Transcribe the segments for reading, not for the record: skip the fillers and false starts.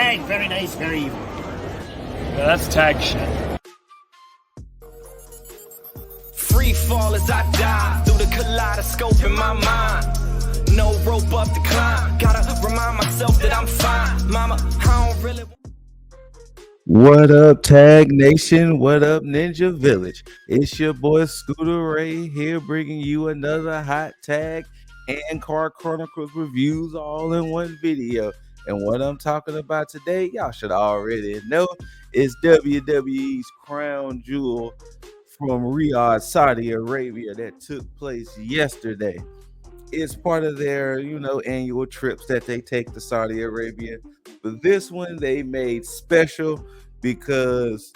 Tag, very nice, very evil. Yeah, that's tag shit. Free fall as I dive through the kaleidoscope in my mind. No rope up to climb. Gotta remind myself that I'm fine. Mama, I don't really. What up, Tag Nation? What up, Ninja Village? It's your boy ScooterRay here, bringing you another hot tag and Car Chronicles reviews all in one video. And what I'm talking about today, y'all should already know, is WWE's crown jewel from Riyadh, Saudi Arabia, that took place yesterday. It's part of their, annual trips that they take to Saudi Arabia. But this one they made special because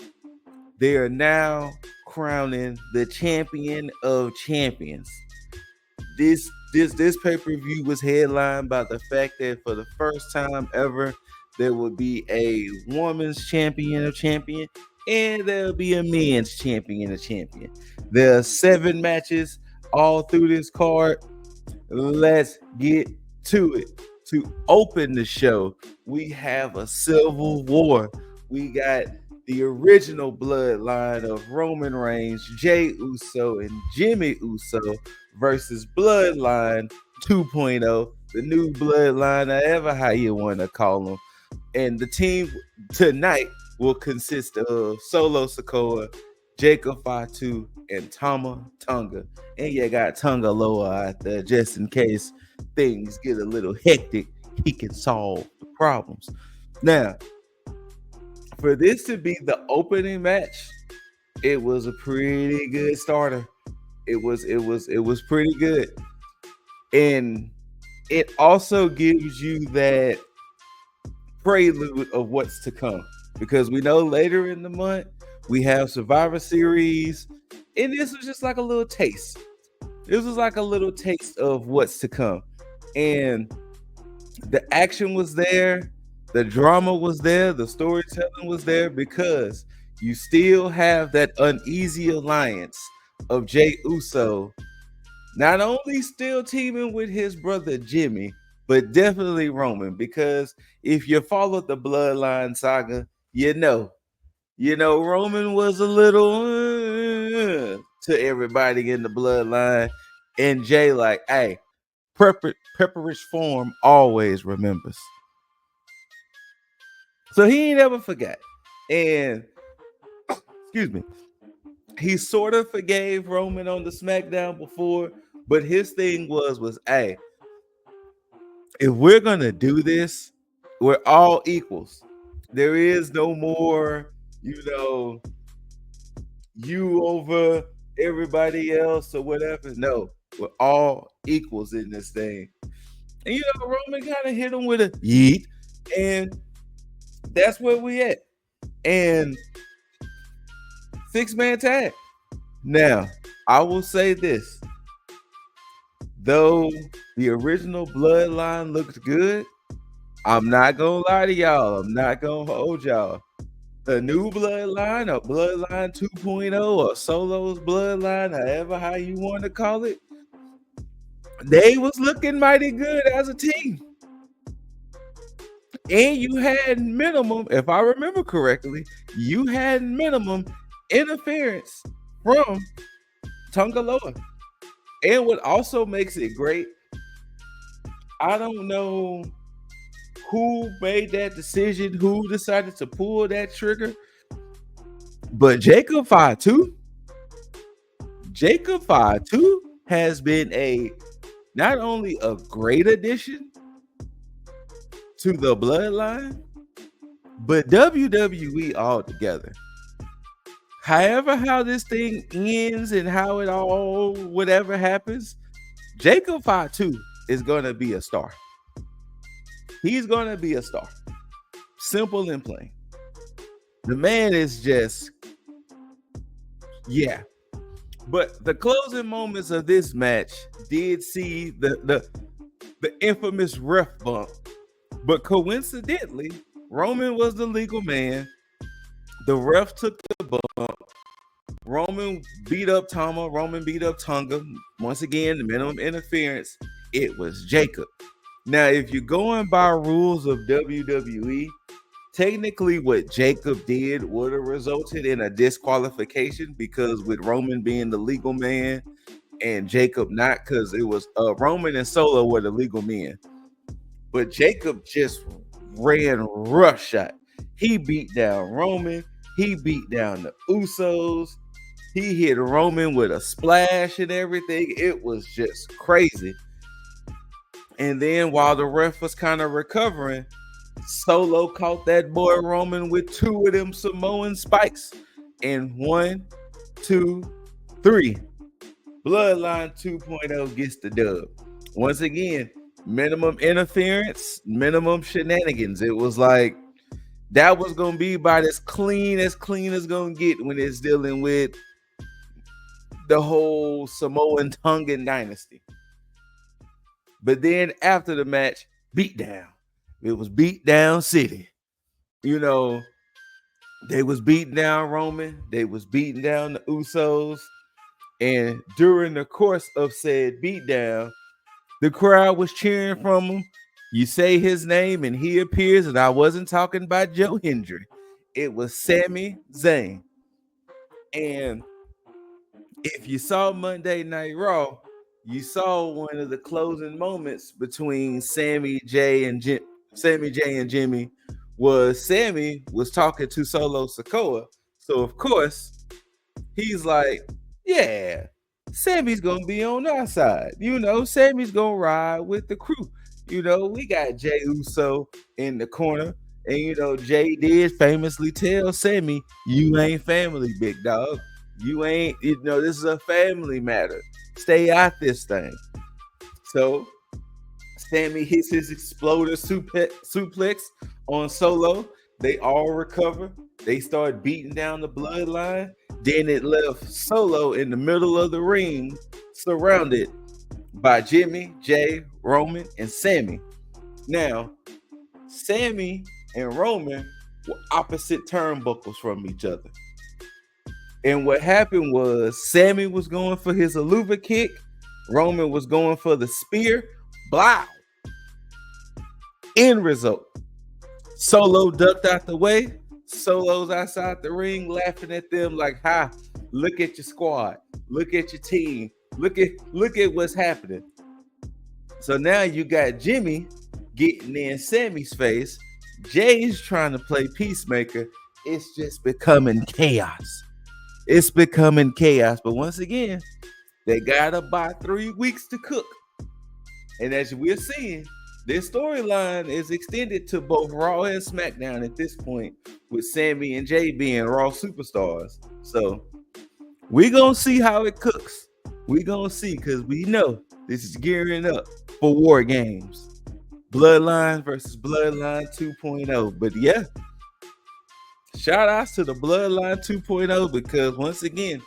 they are now crowning the champion of champions. This pay-per-view was headlined by the fact that for the first time ever, there will be a women's champion of champion, and there'll be a men's champion of champion. There are 7 matches all through this card. Let's get to it. To open the show, we have a civil war. We got the original bloodline of Roman Reigns, Jey Uso, and Jimmy Uso versus Bloodline 2.0, the new bloodline, however how you want to call them. And the team tonight will consist of Solo Sikoa, Jacob Fatu, and Tama Tonga. And you got Tonga Loa out there just in case things get a little hectic. He can solve the problems. Now, for this to be the opening match, it was a pretty good starter. It was pretty good. And it also gives you that prelude of what's to come, because we know later in the month we have Survivor Series, and this was just like a little taste. This was like a little taste of what's to come. And the action was there, the drama was there, the storytelling was there, because you still have that uneasy alliance of Jey Uso, not only still teaming with his brother Jimmy, but definitely Roman, because if you followed the Bloodline saga, you know Roman was a little to everybody in the Bloodline, and Jay like, hey, prepperish form always remembers. So he ain't ever forgot. And excuse me, he sort of forgave Roman on the SmackDown before, but his thing was, hey, if we're gonna do this, we're all equals. There is no more, you over everybody else or whatever. No, we're all equals in this thing. And Roman kind of hit him with a yeet, and that's where we at. And 6-man tag. Now, I will say this. Though the original bloodline looked good, I'm not gonna lie to y'all. I'm not gonna hold y'all. The new bloodline, or bloodline 2.0, or Solo's bloodline, however how you want to call it, they was looking mighty good as a team. And you had minimum, if I remember correctly, you had minimum interference from Tonga Loa. And what also makes it great, I don't know who made that decision, who decided to pull that trigger, but Jacob Fatu has been not only a great addition to the bloodline, but WWE altogether. However, how this thing ends and how it all, whatever happens, Jacob Fatu is going to be a star. He's going to be a star. Simple and plain. The man is just, yeah. But the closing moments of this match did see the infamous ref bump. But coincidentally, Roman was the legal man. The ref took the bump. Roman beat up Tama. Roman beat up Tonga. Once again, the minimum interference. It was Jacob. Now, if you're going by rules of WWE, technically what Jacob did would have resulted in a disqualification, because with Roman being the legal man and Jacob not, because it was Roman and Solo were the legal men. But Jacob just ran roughshod. He beat down Roman. He beat down the Usos. He hit Roman with a splash and everything. It was just crazy. And then while the ref was kind of recovering, Solo caught that boy Roman with 2 of them Samoan spikes. And 1, 2, 3. Bloodline 2.0 gets the dub. Once again, minimum interference, minimum shenanigans. It was like that was gonna be about as clean as gonna get when it's dealing with the whole Samoan Tongan dynasty. But then after the match, beatdown. It was beat down city. You know, they was beating down Roman. They was beating down the Usos. And during the course of said beatdown, the crowd was cheering from him. You say his name and he appears, and I wasn't talking about Joe Hendry. It was Sami Zayn. And if you saw Monday Night Raw, you saw one of the closing moments between Sammy J and Jimmy was Sammy was talking to Solo Sikoa. So of course, he's like, yeah, Sammy's gonna be on our side. You know, Sammy's gonna ride with the crew. You know, we got Jey Uso in the corner. And you know, Jay did famously tell Sammy, you ain't family, big dog. You ain't, you know, this is a family matter. Stay out this thing. So Sammy hits his exploder suplex on Solo. They all recover. They start beating down the bloodline. Then it left Solo in the middle of the ring, surrounded by Jimmy, Jay, Roman, and Sammy. Now, Sammy and Roman were opposite turnbuckles from each other. And what happened was Sammy was going for his Aluva kick. Roman was going for the spear. Blow. End result. Solo ducked out the way. Solo's outside the ring laughing at them like, ha, look at your squad. Look at your team. Look at what's happening. So now you got Jimmy getting in Sammy's face. Jay's trying to play peacemaker. It's just becoming chaos. It's becoming chaos. But once again, they got about 3 weeks to cook. And as we're seeing, this storyline is extended to both Raw and SmackDown at this point, with Sammy and Jay being Raw superstars. So we're going to see how it cooks. We're going to see, because we know this is gearing up for War Games. Bloodline versus Bloodline 2.0. But yeah, shout outs to the Bloodline 2.0, because once again,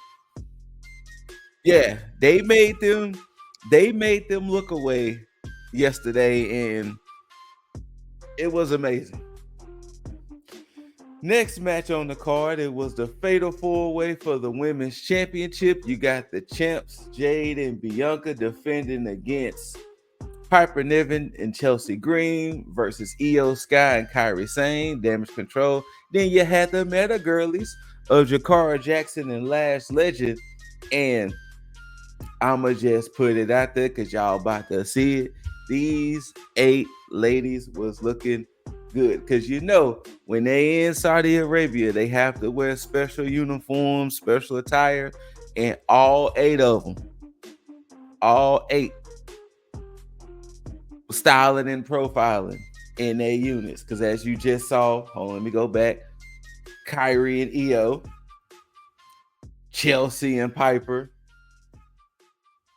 yeah, they made them look away yesterday, and it was amazing. Next match on the card, it was the Fatal 4-Way for the Women's Championship. You got the champs, Jade and Bianca, defending against Piper Niven and Chelsea Green versus Io Sky and Kairi Sane, Damage Control. Then you had the Meta Girlies of Jakara Jackson and Lash Legend. And I'ma just put it out there because y'all about to see it. These 8 ladies was looking good, because you know when they in Saudi Arabia, they have to wear special uniforms, special attire, and all 8 of them, all 8, styling and profiling in their units. Because as you just saw, hold on, let me go back. Kyrie and Io, Chelsea and Piper,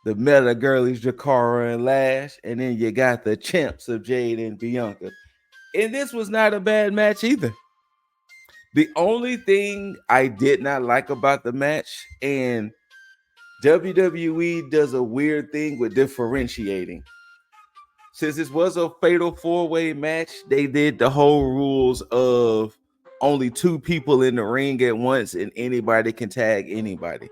the Meta Girlies, Jakara and Lash, and then you got the champs of Jade and Bianca. And this was not a bad match either. The only thing I did not like about the match, and WWE does a weird thing with differentiating. Since this was a Fatal 4-Way match, they did the whole rules of only 2 people in the ring at once and anybody can tag anybody.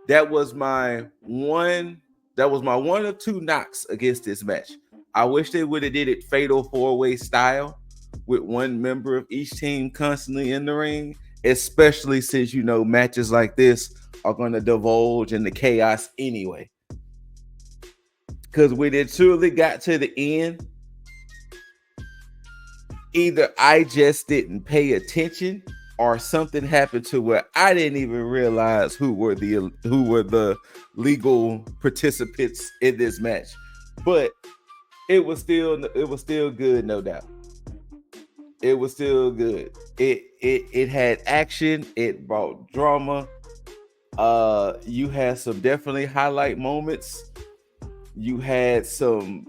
That was my one of 2 knocks against this match. I wish they would have did it Fatal 4-Way style, with one member of each team constantly in the ring, especially since matches like this are going to divulge into chaos anyway. Because when it truly got to the end, either I just didn't pay attention or something happened to where I didn't even realize who were the legal participants in this match. But it was still good, no doubt. It was still good. It had action, it brought drama. You had some definitely highlight moments. You had some.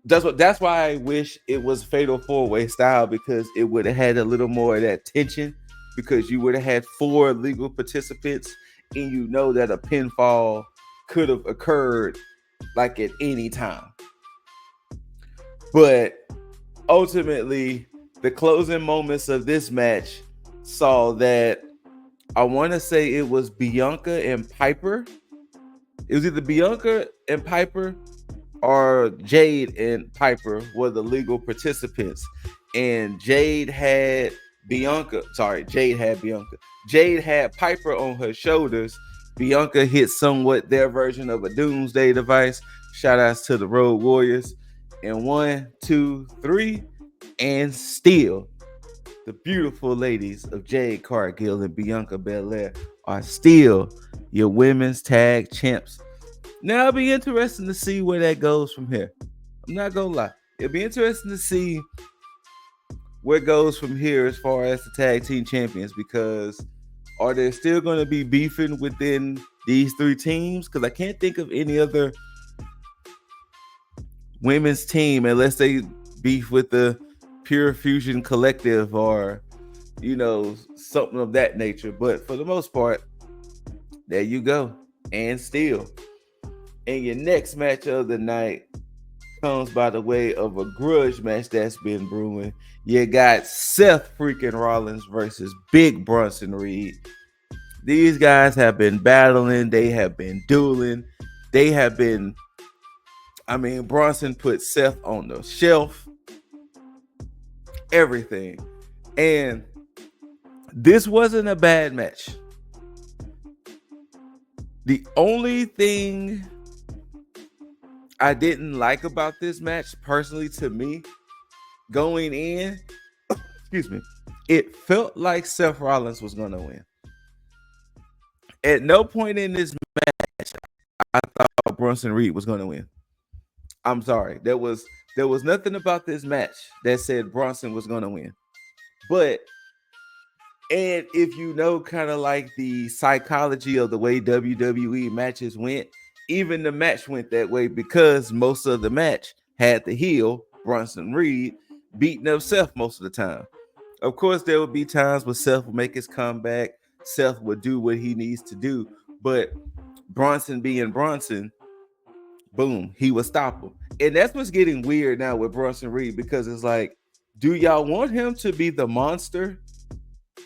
That's why I wish it was Fatal 4-Way style, because it would have had a little more of that tension, because you would have had 4 legal participants, and that a pinfall could have occurred like at any time. But ultimately, the closing moments of this match saw that, I want to say it was Bianca and Piper. It was either Bianca and Piper or Jade and Piper were the legal participants. And Jade had Bianca. Jade had Piper on her shoulders. Bianca hit somewhat their version of a doomsday device. Shout outs to the Road Warriors. And 1, 2, 3, and still the beautiful ladies of Jade Cargill and Bianca Belair are still your women's tag champs. Now it'll be interesting to see where that goes from here. I'm not gonna lie. It'll be interesting to see where it goes from here as far as the tag team champions, because are they still going to be beefing within these 3 teams? Because I can't think of any other women's team unless they beef with the Pure Fusion Collective or something of that nature. But for the most part, there you go. And still, and your next match of the night comes by the way of a grudge match that's been brewing. You got Seth freaking Rollins versus Big Bronson Reed. These guys have been battling. They have been dueling. They have been, Bronson put Seth on the shelf. Everything. And this wasn't a bad match. The only thing I didn't like about this match, personally to me, going in, it felt like Seth Rollins was going to win. At no point in this match, I thought Bronson Reed was going to win. I'm sorry. There was nothing about this match that said Bronson was going to win. But, and if kind of like the psychology of the way WWE matches went, even the match went that way, because most of the match had the heel, Bronson Reed, beating up Seth most of the time. Of course, there would be times where Seth would make his comeback. Seth would do what he needs to do. But Bronson being Bronson, boom, he would stop him. And that's what's getting weird now with Bronson Reed, because it's like, do y'all want him to be the monster?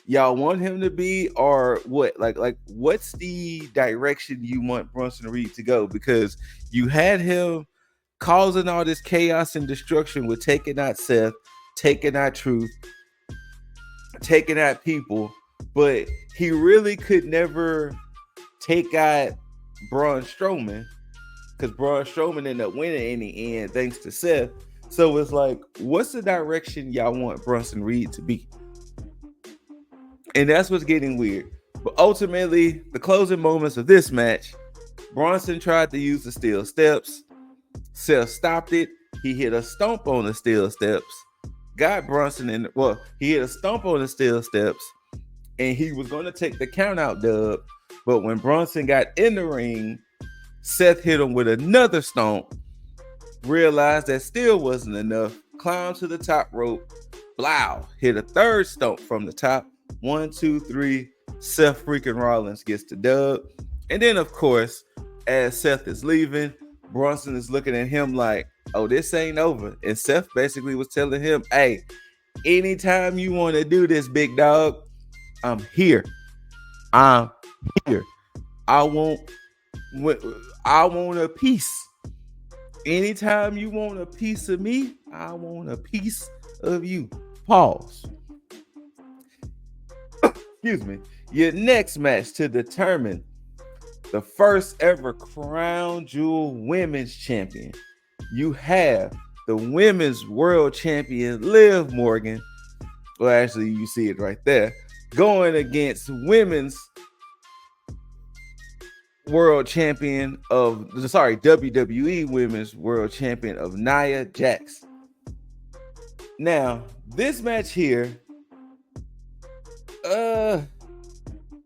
Y'all want him to be, or what? Like what's the direction you want Bronson Reed to go? Because you had him causing all this chaos and destruction with taking out Seth, taking out Truth, taking out people, but he really could never take out Braun Strowman, because Braun Strowman ended up winning in the end thanks to Seth. So it's like, what's the direction y'all want Bronson Reed to be? And that's what's getting weird. But ultimately, the closing moments of this match, Bronson tried to use the steel steps. Seth stopped it. He hit a stomp on the steel steps. Got Bronson in. Well, he hit a stomp on the steel steps, and he was going to take the count out dub. But when Bronson got in the ring, Seth hit him with another stomp. Realized that still wasn't enough. Climbed to the top rope. Blow. Hit a third stomp from the top. 1, 2, 3. Seth freaking Rollins gets the dub. And then, of course, as Seth is leaving, Bronson is looking at him like, oh, this ain't over. And Seth basically was telling him, hey, anytime you want to do this, big dog, I'm here. I'm here. I want a piece. Anytime you want a piece of me, I want a piece of you. Pause. Excuse me. Your next match to determine the first ever Crown Jewel Women's Champion. You have the Women's World Champion Liv Morgan. Well, actually, you see it right there. Going against Women's World Champion of, WWE Women's World Champion of Nia Jax. Now, this match here,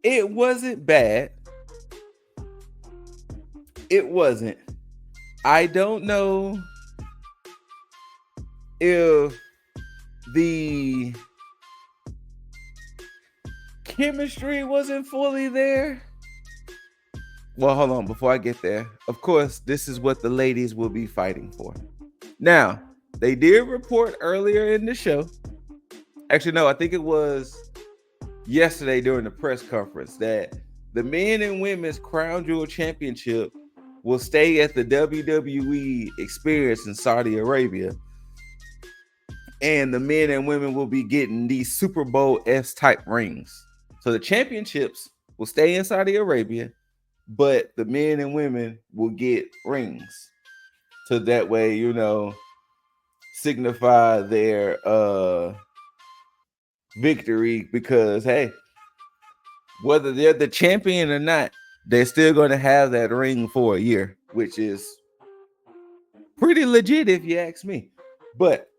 it wasn't bad. It wasn't. I don't know if the chemistry wasn't fully there. Well, hold on. Before I get there, of course, this is what the ladies will be fighting for. Now, they did report earlier in the show. Actually, no, I think it was yesterday during the press conference that the men and women's Crown Jewel Championship will stay at the WWE Experience in Saudi Arabia. And the men and women will be getting these Super Bowl S type rings. So the championships will stay in Saudi Arabia, but the men and women will get rings. So that way, you know, signify their victory, because hey, whether they're the champion or not, they're still going to have that ring for a year, which is pretty legit if you ask me. But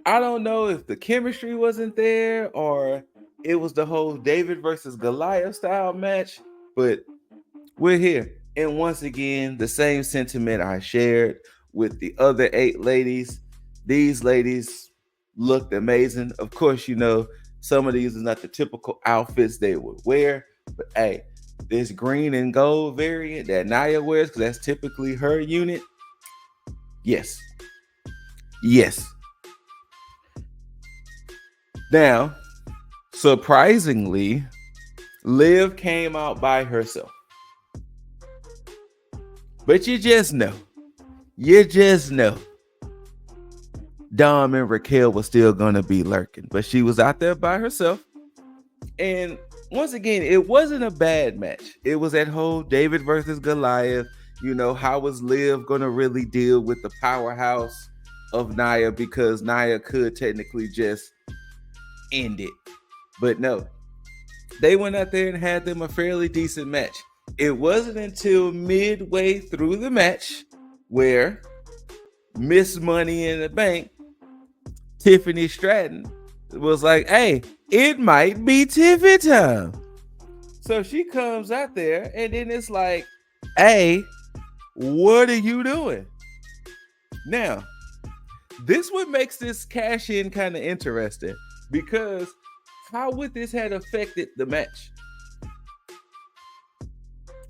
I don't know if the chemistry wasn't there or it was the whole David versus Goliath style match, but we're here. And once again, the same sentiment I shared with the other 8 ladies. These ladies looked amazing. Of course, you know, some of these are not the typical outfits they would wear, but hey, this green and gold variant that Nia wears, because that's typically her unit. Yes. Now, surprisingly, Liv came out by herself. But you just know. Dom and Raquel was still going to be lurking. But she was out there by herself. And once again, it wasn't a bad match. It was that whole David versus Goliath. You know, how was Liv going to really deal with the powerhouse of Nia? Because Nia could technically just end it. But no, they went out there and had them a fairly decent match. It wasn't until midway through the match where Miss Money in the Bank, Tiffany Stratton, was like, hey, it might be Tiffy time. So she comes out there and then it's like, hey, what are you doing? Now, this what makes this cash in kind of interesting, because how would this have affected the match?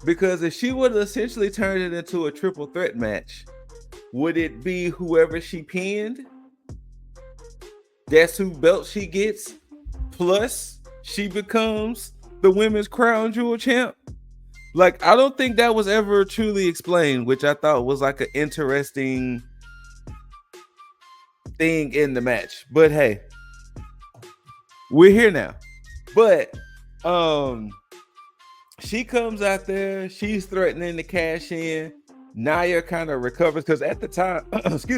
Because if she would have essentially turned it into a triple threat match, would it be whoever she pinned? That's who belt she gets, plus she becomes the women's Crown Jewel champ? Like, I don't think that was ever truly explained, which I thought was like an interesting thing in the match. But hey, we're here now. But she comes out there, she's threatening to cash in. Nia kind of recovers, because at the time,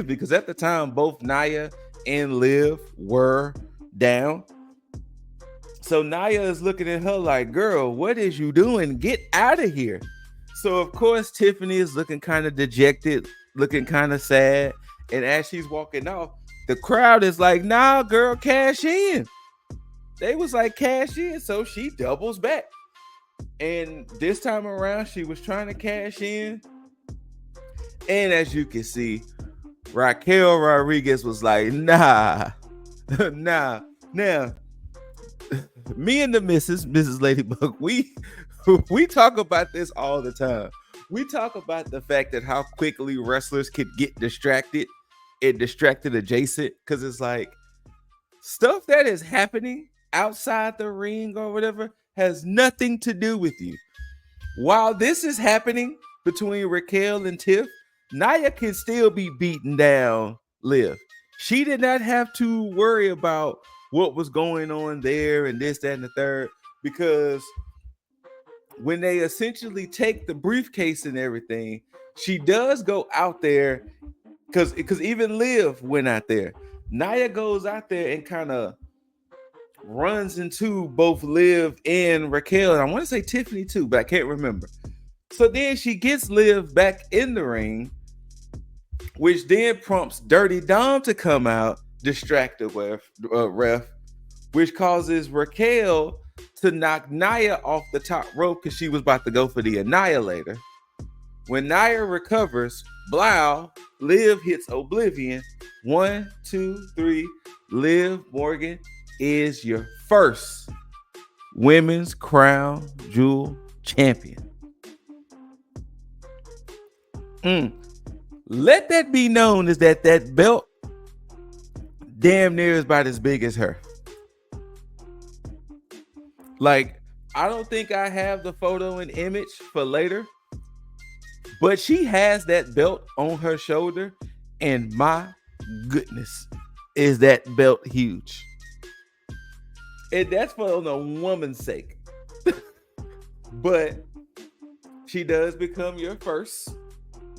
because at the time, both Nia and Liv were down. So Nia is looking at her like, girl, what is you doing? Get out of here. So of course, Tiffany is looking kind of dejected, looking kind of sad. And as she's walking off, the crowd is like, nah, girl, cash in. They was like, cash in. So she doubles back. And this time around, she was trying to cash in. And as you can see, Raquel Rodriguez was like, nah. Now, me and the Mrs. Ladybug, we talk about this all the time. We talk about the fact that how quickly wrestlers could get distracted and distracted adjacent, because it's like stuff that is happening outside the ring or whatever has nothing to do with you. While this is happening between Raquel and Tiff, Nia can still be beating down Liv. She did not have to worry about what was going on there and this, that, and the third, because when they essentially take the briefcase and everything, she does go out there because even Liv went out there. Nia goes out there and kind of runs into both Liv and Raquel. And I want to say Tiffany too, but I can't remember. So then she gets Liv back in the ring, which then prompts Dirty Dom to come out, distract the ref, which causes Raquel to knock Nia off the top rope because she was about to go for the Annihilator. When Nia recovers, blow, Liv hits Oblivion. 1, 2, 3. Liv Morgan is your first women's crown jewel champion. Let that be known is that belt damn near is about as big as her. Like, I don't think I have the photo and image for later, but she has that belt on her shoulder, and my goodness, is that belt huge. And that's for the woman's sake. But she does become your first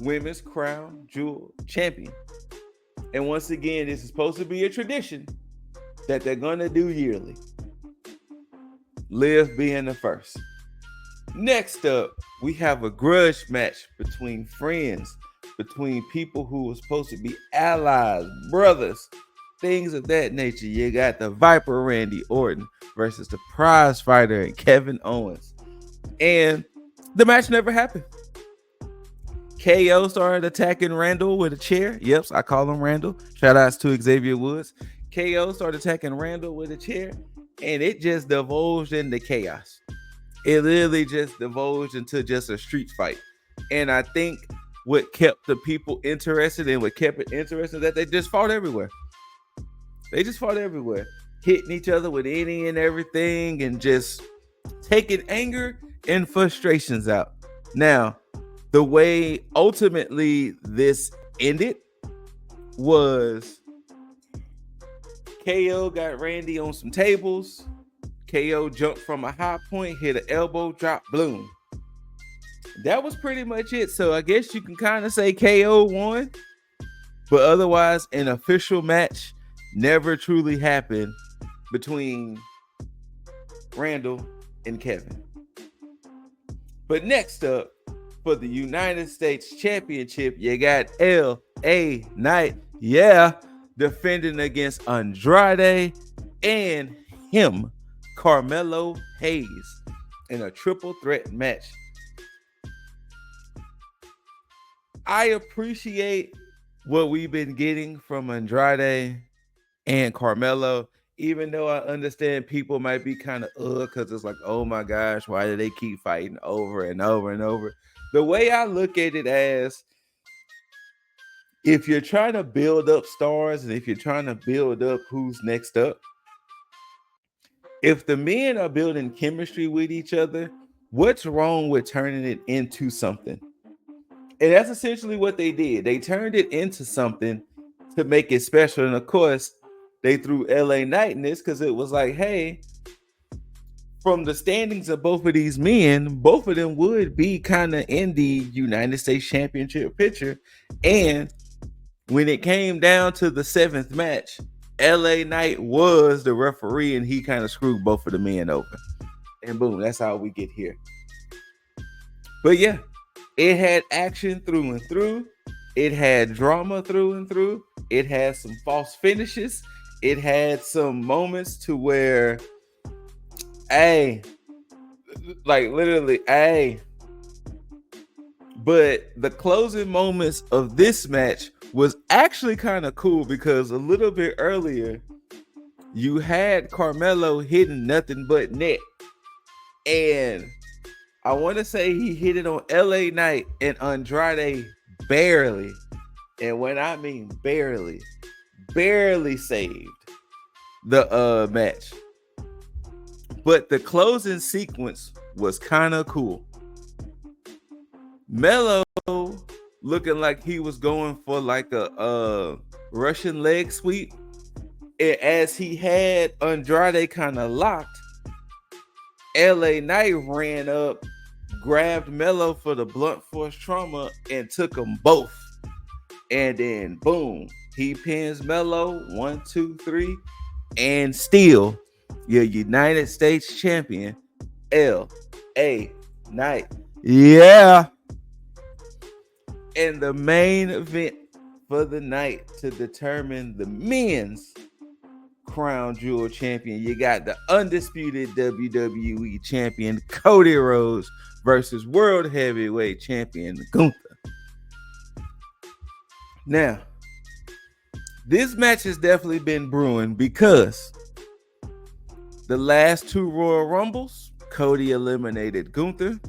women's crown jewel champion. And once again, this is supposed to be a tradition that they're going to do yearly. Liv being the first. Next up, we have a grudge match between friends, between people who were supposed to be allies, brothers, things of that nature. You got the Viper Randy Orton versus the prize fighter and Kevin Owens. And the match never happened. KO started attacking Randall with a chair. Yep, I call him Randall. Shout outs to Xavier Woods. KO started attacking Randall with a chair, and it just divulged into chaos. It literally just divulged into just a street fight. And I think what kept the people interested and what kept it interesting is that they just fought everywhere. They just fought everywhere, hitting each other with any and everything and just taking anger and frustrations out. Now, the way ultimately this ended was KO got Randy on some tables. KO jumped from a high point, hit an elbow drop, bloom. That was pretty much it. So I guess you can kind of say KO won. But otherwise, an official match never truly happened between Randall and Kevin. But next up, for the United States Championship, you got L.A. Knight, defending against Andrade and him, Carmelo Hayes, in a triple threat match. I appreciate what we've been getting from Andrade and Carmelo, even though I understand people might be kind of because it's like, oh my gosh, why do they keep fighting over and over and over? The way I look at it as, if you're trying to build up stars and if you're trying to build up who's next up, if the men are building chemistry with each other, what's wrong with turning it into something? And that's essentially what they did. They turned it into something to make it special. And of course, they threw LA Knight in this because it was like, hey, from the standings of both of these men, both of them would be kind of in the United States Championship picture. And when it came down to the 7th match, LA Knight was the referee and he kind of screwed both of the men over. And boom, that's how we get here. But yeah, it had action through and through. It had drama through and through. It had some false finishes. It had some moments to where, like literally, but the closing moments of this match was actually kind of cool because a little bit earlier, you had Carmelo hitting nothing but net. And I want to say he hit it on LA Knight and Andrade barely. And when I mean barely saved the match. But the closing sequence was kind of cool. Melo looking like he was going for like a Russian leg sweep. And as he had Andrade kind of locked, LA Knight ran up, grabbed Melo for the blunt force trauma, and took them both. And then boom, he pins Melo 1, 2, 3, and still your United States champion, LA Knight. Yeah. And the main event for the night to determine the men's crown jewel champion, you got the undisputed WWE champion Cody Rhodes versus world heavyweight champion Gunther. Now, this match has definitely been brewing because the last two Royal Rumbles, Cody eliminated Gunther.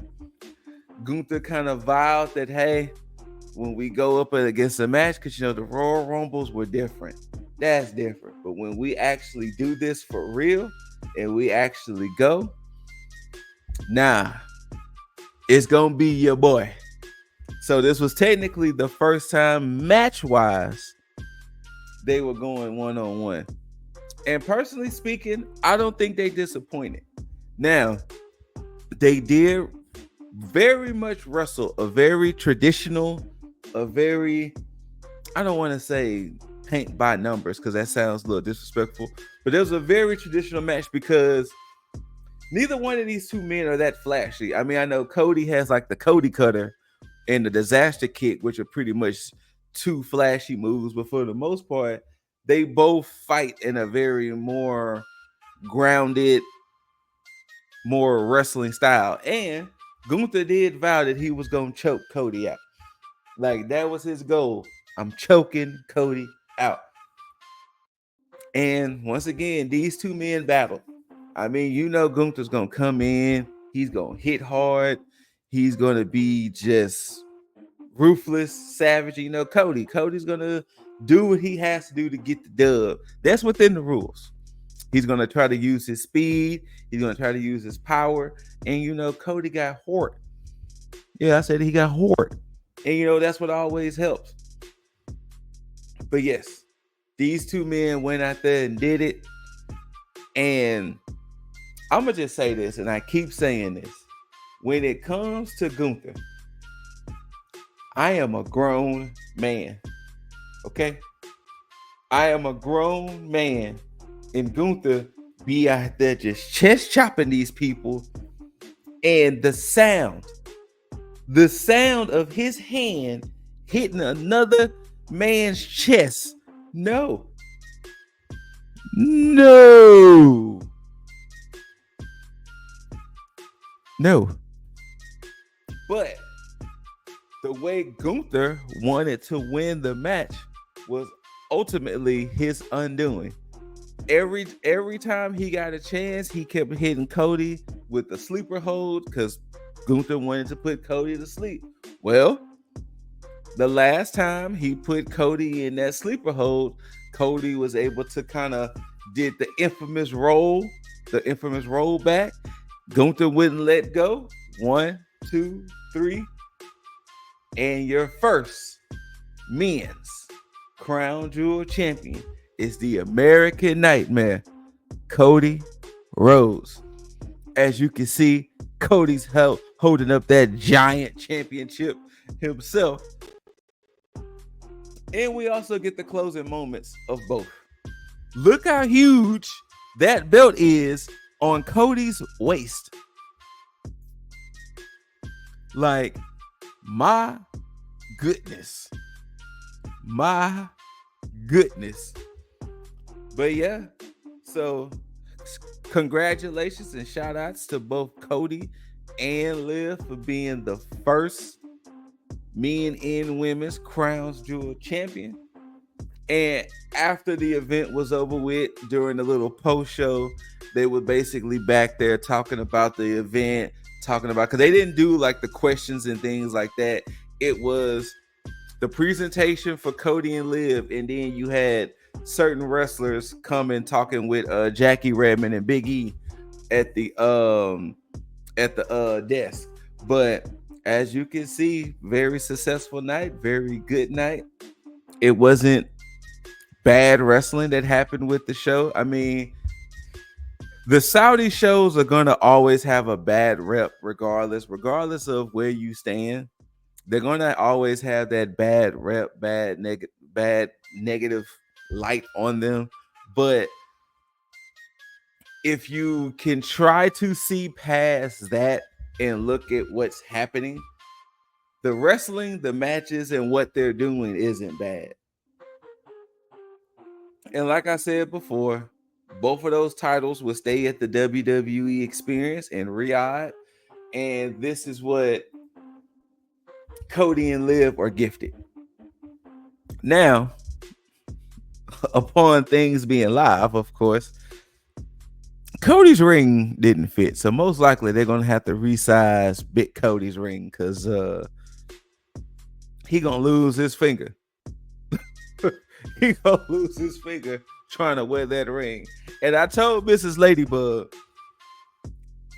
Gunther kind of vowed that, hey, when we go up against a match, because the Royal Rumbles were different. That's different. But when we actually do this for real and we actually go, nah, it's going to be your boy. So this was technically the first time match-wise they were going one-on-one. And personally speaking, I don't think they disappointed. Now, they did very much wrestle a very traditional, a very, I don't want to say paint by numbers because that sounds a little disrespectful, but it was a very traditional match because neither one of these two men are that flashy. I mean, I know Cody has like the Cody Cutter and the Disaster Kick, which are pretty much two flashy moves, but for the most part, they both fight in a very more grounded, more wrestling style. And Gunther did vow that he was going to choke Cody out. Like, that was his goal. I'm choking Cody out. And once again, these two men battle. I mean, Gunther's going to come in. He's going to hit hard. He's going to be just ruthless, savage. Cody's going to do what he has to do to get the dub. That's within the rules. He's going to try to use his speed. He's going to try to use his power. And, Cody got hurt. Yeah, I said he got hurt. And, that's what always helps. But yes, these two men went out there and did it. And I'm going to just say this, and I keep saying this. When it comes to Gunther, I am a grown man. Okay? I am a grown man. And Gunther be out there just chest chopping these people. And the sound of his hand hitting another man's chest. No. But the way Gunther wanted to win the match was ultimately his undoing. Every time he got a chance, he kept hitting Cody with the sleeper hold because Gunther wanted to put Cody to sleep. Well, the last time he put Cody in that sleeper hold, Cody was able to kind of did the infamous roll back. Gunther wouldn't let go. 1, 2, 3. And your first men's crown jewel champion is the American Nightmare, Cody Rhodes. As you can see, Cody's holding up that giant championship himself. And we also get the closing moments of both. Look how huge that belt is on Cody's waist. Like, my goodness. But yeah, so congratulations and shout outs to both Cody and Liv for being the first men and women's crown jewel champion. And after the event was over with, during the little post show, they were basically back there talking about the event, because they didn't do like the questions and things like that. It was the presentation for Cody and Liv, and then you had certain wrestlers come and talking with Jackie Redmond and Big E at the desk. But as you can see, very successful night, very good night. It wasn't bad wrestling that happened with the show. I mean, the Saudi shows are going to always have a bad rep regardless of where you stand. They're going to always have that bad rep, bad negative light on them. But if you can try to see past that and look at what's happening, the wrestling, the matches, and what they're doing isn't bad. And like I said before, both of those titles will stay at the WWE experience in Riyadh. And this is what Cody and Liv are gifted. Now, upon things being live, of course, Cody's ring didn't fit. So most likely they're going to have to resize Big Cody's ring because he going to lose his finger. He going to lose his finger trying to wear that ring. And I told Mrs. Ladybug,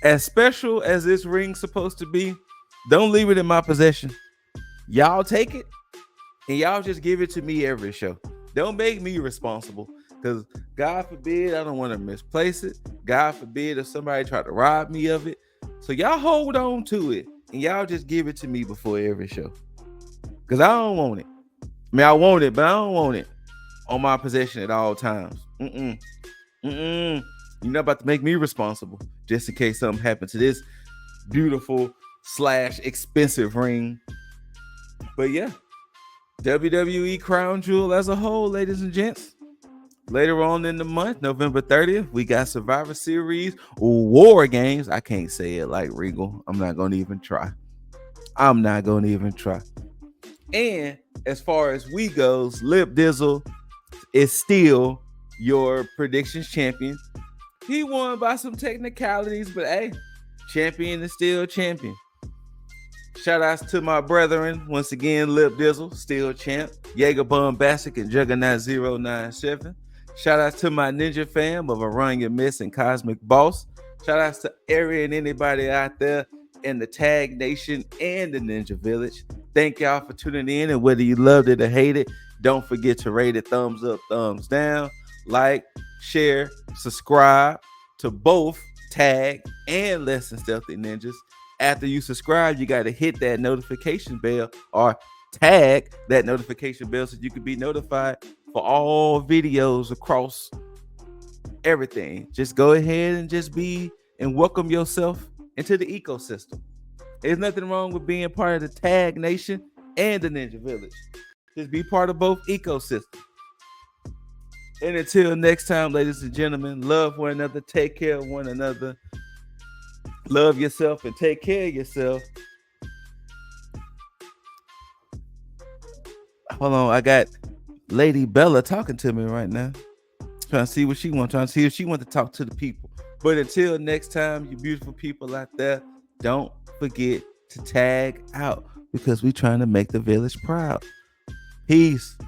as special as this ring's supposed to be, don't leave it in my possession. Y'all take it and y'all just give it to me every show. Don't make me responsible, because God forbid I don't want to misplace it. God forbid if somebody tried to rob me of it. So y'all hold on to it and y'all just give it to me before every show, because I don't want it. I mean, I want it, but I don't want it on my possession at all times. You're not about to make me responsible just in case something happened to this beautiful / expensive ring. But yeah, WWE Crown Jewel as a whole, ladies and gents. Later on in the month, November 30th, we got Survivor Series War Games. I can't say it like Regal. I'm not going to even try. And as far as we goes, Lip Dizzle is still your predictions champion. He won by some technicalities, but hey, champion is still champion. Shout outs to my brethren. Once again, Lip Dizzle, still champ. Jaeger Bombastic and Juggernaut 097. Shout outs to my ninja fam of Aranya Miss and Cosmic Boss. Shout outs to Ari and anybody out there in the T.A.G Nation and the Ninja Village. Thank y'all for tuning in, and whether you loved it or hate it, don't forget to rate it thumbs up, thumbs down, like, share, subscribe to both T.A.G and Less Than Stealthy Ninjas. After you subscribe, you got to hit that notification bell or tag that notification bell so you can be notified for all videos across everything. Just go ahead and just be and welcome yourself into the ecosystem. There's nothing wrong with being part of the T.A.G Nation and the Ninja Village. Just be part of both ecosystems. And until next time, ladies and gentlemen, love one another, take care of one another. Love yourself and take care of yourself. Hold on, I got Lady Bella talking to me right now. Trying to see what she wants, trying to see if she wants to talk to the people. But until next time, you beautiful people out there, don't forget to tag out, because we're trying to make the village proud. Peace.